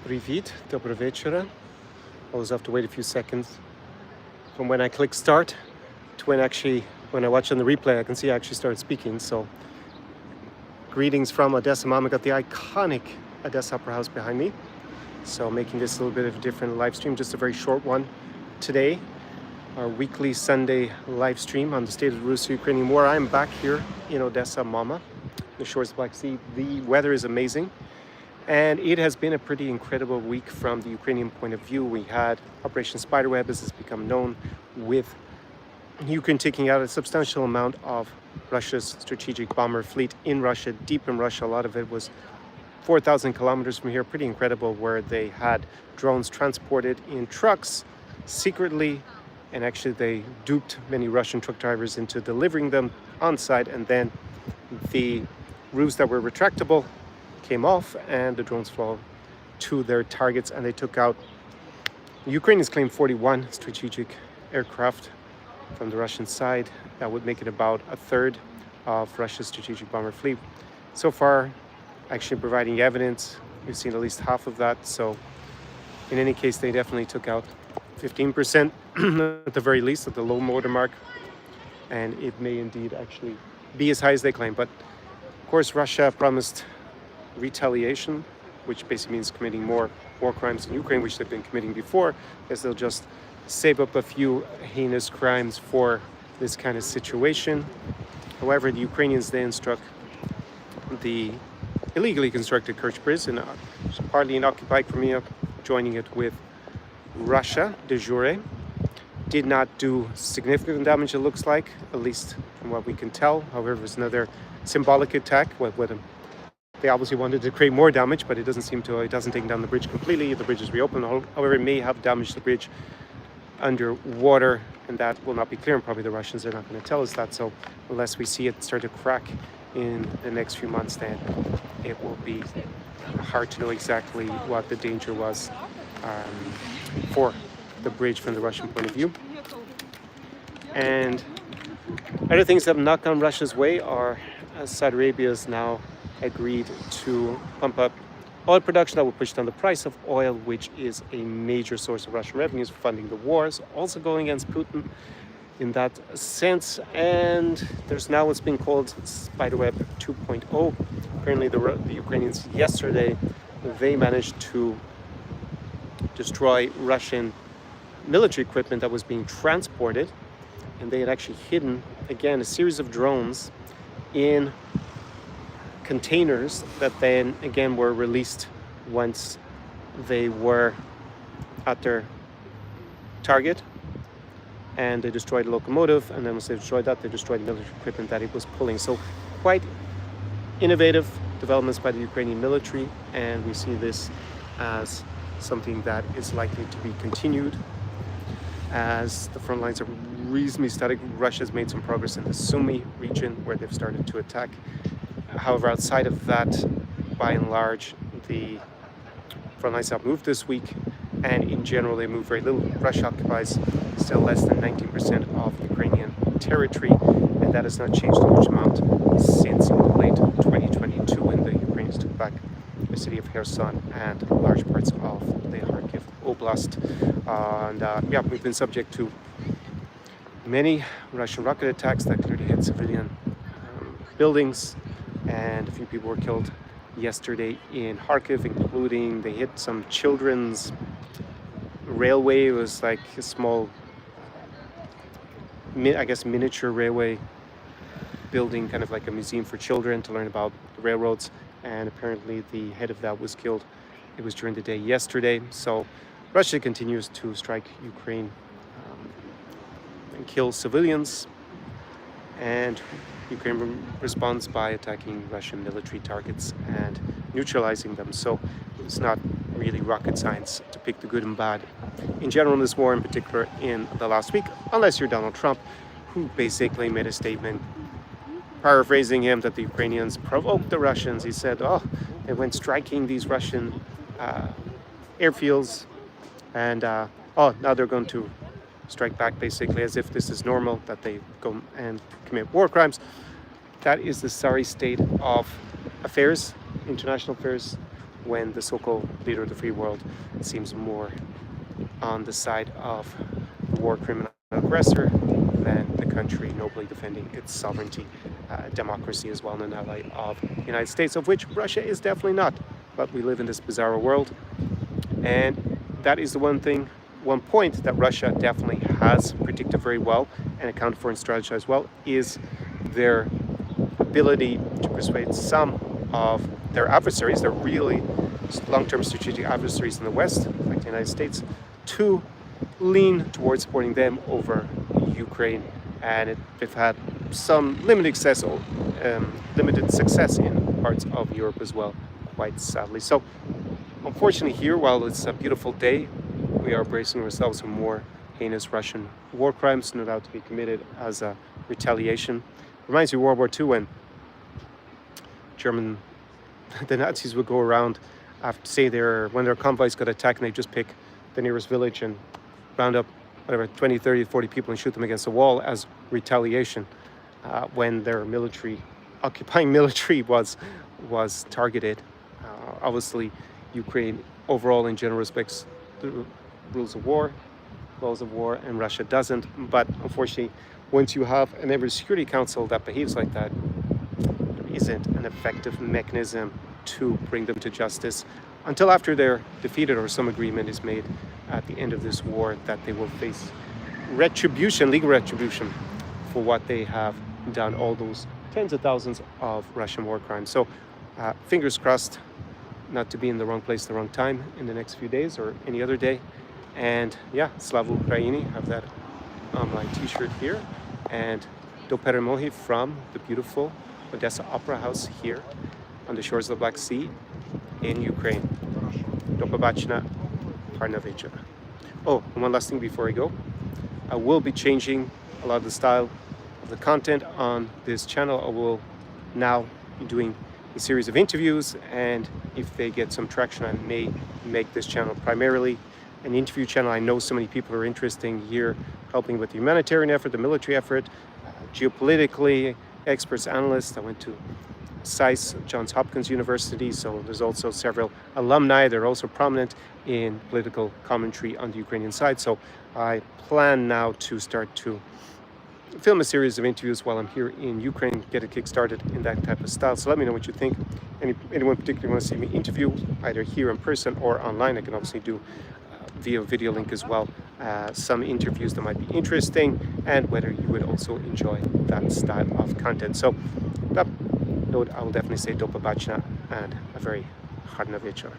Привет, добрый вечера. Always have to wait a few seconds from when I click start to when I watch on the replay, I can see I actually started speaking. So, greetings from Odessa. Mom, I got the iconic Odessa Opera House behind me. So, making this a little bit of a different live stream, just a very short one today. Our weekly Sunday live stream on the state of the Russo-Ukrainian war. I'm back here in Odessa, Mama, the shores of the Black Sea. The weather is amazing. And it has been a pretty incredible week from the Ukrainian point of view. We had Operation Spiderweb, as it's become known, with Ukraine taking out a substantial amount of Russia's strategic bomber fleet in Russia, deep in Russia. A lot of it was 4,000 kilometers from here. Pretty incredible, where they had drones transported in trucks secretly. And actually, they duped many Russian truck drivers into delivering them on site. And then the roofs that were retractable came off and the drones flew to their targets, and they took out, the Ukrainians claim 41 strategic aircraft from the Russian side. That would make it about a third of Russia's strategic bomber fleet. So far, actually providing evidence, we've seen at least half of that. So in any case, they definitely took out 15% at the very least, at the low water mark, and it may indeed actually be as high as they claim. But of course, Russia promised retaliation, which basically means committing more war crimes in Ukraine, which they've been committing before, as they'll just save up a few heinous crimes for this kind of situation. However, the Ukrainians then struck the illegally constructed Kerch Bridge, partly in occupied Crimea, joining it with Russia de jure. Did not do significant damage, it looks like, at least from what we can tell. However, it was another symbolic attack. They obviously wanted to create more damage, but it doesn't take down the bridge completely. The bridge is reopened. However, it may have damaged the bridge underwater, and that will not be clear, and probably the Russians are not going to tell us that. So unless we see it start to crack in the next few months, then it will be hard to know exactly what the danger was for the bridge from the Russian point of view. And other things that have not gone Russia's way are Saudi Arabia is now agreed to pump up oil production that will push down the price of oil, which is a major source of Russian revenues for funding the wars, also going against Putin in that sense. And there's now what's been called Spiderweb 2.0. Apparently the Ukrainians yesterday, they managed to destroy Russian military equipment that was being transported, and they had actually hidden, again, a series of drones in containers that then again were released once they were at their target, and they destroyed a locomotive, and then once they destroyed that, they destroyed the military equipment that it was pulling. So quite innovative developments by the Ukrainian military, and we see this as something that is likely to be continued as the front lines are reasonably static. Russia's made some progress in the Sumy region, where they've started to attack. However, outside of that, by and large, the front lines have moved this week, and in general, they move very little. Russia occupies still less than 19% of Ukrainian territory, and that has not changed a huge amount since late 2022, when the Ukrainians took back the city of Kherson and large parts of the Kharkiv Oblast. We've been subject to many Russian rocket attacks that clearly hit civilian buildings, and a few people were killed yesterday in Kharkiv, including they hit some children's railway. It was like a small, miniature railway building, kind of like a museum for children to learn about the railroads, and apparently the head of that was killed. It was during the day yesterday. So Russia continues to strike Ukraine and kill civilians, and Ukraine responds by attacking Russian military targets and neutralizing them. So it's not really rocket science to pick the good and bad in general in this war, in particular in the last week, unless you're Donald Trump, who basically made a statement paraphrasing him that the Ukrainians provoked the Russians. He said, they went striking these Russian airfields, and now they're going to strike back, basically as if this is normal, that they go and commit war crimes. That is the sorry state of affairs, international affairs when the so-called leader of the free world seems more on the side of the war criminal aggressor than the country nobly defending its sovereignty, democracy as well, and an ally of the United States, of which Russia is definitely not. But we live in this bizarre world, and that is the one point that Russia definitely has predicted very well and accounted for and strategized well, is their ability to persuade some of their adversaries, their really long-term strategic adversaries in the West, like the United States, to lean towards supporting them over Ukraine. And they've had some limited success in parts of Europe as well, quite sadly. So unfortunately here, while it's a beautiful day, we are bracing ourselves for more heinous Russian war crimes, no doubt to be committed as a retaliation. Reminds me of World War II, when the Nazis would go around after, say, when their convoys got attacked, and they just pick the nearest village and round up whatever 20, 30, 40 people and shoot them against the wall as retaliation when their occupying military was targeted. Obviously, Ukraine overall, in general respects, the rules of war, laws of war, and Russia doesn't. But unfortunately, once you have an ever Security Council that behaves like that, there isn't an effective mechanism to bring them to justice until after they're defeated or some agreement is made at the end of this war that they will face retribution, legal retribution, for what they have done, all those tens of thousands of Russian war crimes. So fingers crossed not to be in the wrong place at the wrong time in the next few days or any other day. And yeah, Slava Ukraini, have that on my t-shirt here. And Do Peremoghi from the beautiful Odessa Opera House here on the shores of the Black Sea in Ukraine. Do побачення, гарного вечора. Oh, and one last thing before I go. I will be changing a lot of the style of the content on this channel. I will now be doing a series of interviews, and if they get some traction, I may make this channel primarily an interview channel. I know so many people are interested here, helping with the humanitarian effort, the military effort, geopolitically, experts, analysts. I went to SAIS, Johns Hopkins University, so there's also several alumni. They're also prominent in political commentary on the Ukrainian side. So I plan now to start to film a series of interviews while I'm here in Ukraine, get it kick-started in that type of style. So let me know what you think. Anyone particularly want to see me interview, either here in person or online, I can obviously do via video link as well, some interviews that might be interesting, and whether you would also enjoy that style of content. So that note, I will definitely say do побачення and a very гарного вечора.